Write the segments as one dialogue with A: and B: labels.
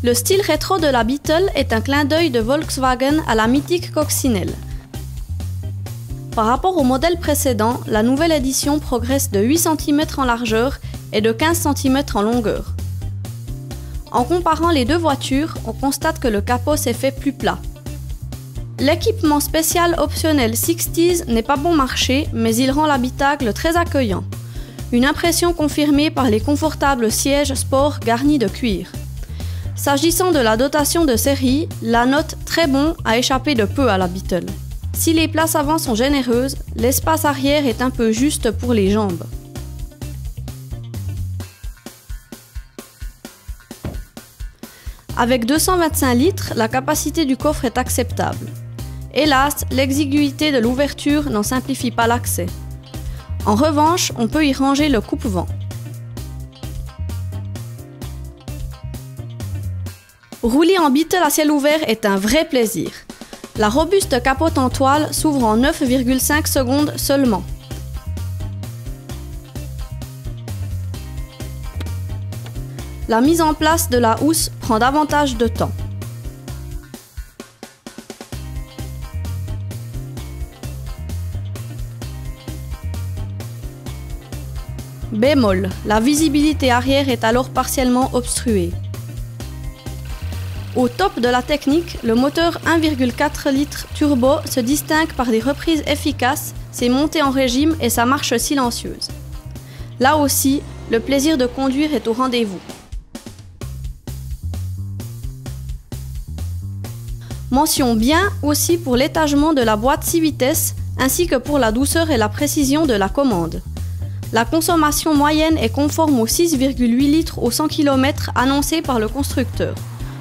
A: Le style rétro de la Beetle est un clin d'œil de Volkswagen à la mythique coccinelle. Par rapport au modèle précédent, la nouvelle édition progresse de 8 cm en largeur et de 15 cm en longueur. En comparant les deux voitures, on constate que le capot s'est fait plus plat. L'équipement spécial optionnel 60s n'est pas bon marché, mais il rend l'habitacle très accueillant. Une impression confirmée par les confortables sièges sport garnis de cuir. S'agissant de la dotation de série, la note très bon a échappé de peu à la Beetle. Si les places avant sont généreuses, l'espace arrière est un peu juste pour les jambes. Avec 225 litres, la capacité du coffre est acceptable. Hélas, l'exiguïté de l'ouverture n'en simplifie pas l'accès. En revanche, on peut y ranger le coupe-vent. Rouler en Beetle à ciel ouvert est un vrai plaisir. La robuste capote en toile s'ouvre en 9,5 secondes seulement. La mise en place de la housse prend davantage de temps. Bémol, la visibilité arrière est alors partiellement obstruée. Au top de la technique, le moteur 1,4 litres turbo se distingue par des reprises efficaces, ses montées en régime et sa marche silencieuse. Là aussi, le plaisir de conduire est au rendez-vous. Mention bien aussi pour l'étagement de la boîte 6 vitesses ainsi que pour la douceur et la précision de la commande. La consommation moyenne est conforme aux 6,8 litres au 100 km annoncé par le constructeur,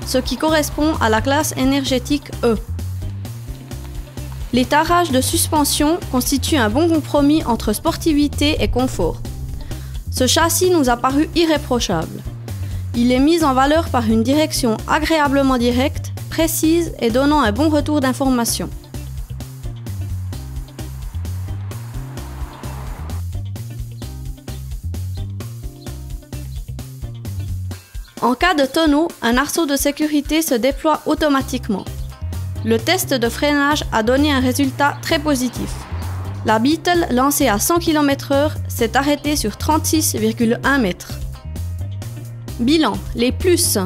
A: ce qui correspond à la classe énergétique E. Les tarages de suspension constituent un bon compromis entre sportivité et confort. Ce châssis nous a paru irréprochable. Il est mis en valeur par une direction agréablement directe, précise et donnant un bon retour d'information. En cas de tonneau, un arceau de sécurité se déploie automatiquement. Le test de freinage a donné un résultat très positif. La Beetle, lancée à 100 km/h, s'est arrêtée sur 36,1 mètres. Bilan, les plus.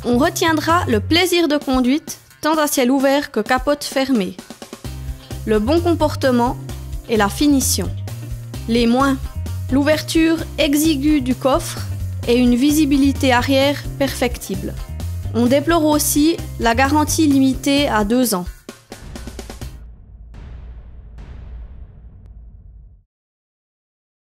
A: On retiendra le plaisir de conduite, tant à ciel ouvert que capote fermée. Le bon comportement et la finition. Les moins, l'ouverture exiguë du coffre et une visibilité arrière perfectible. On déplore aussi la garantie limitée à 2 ans.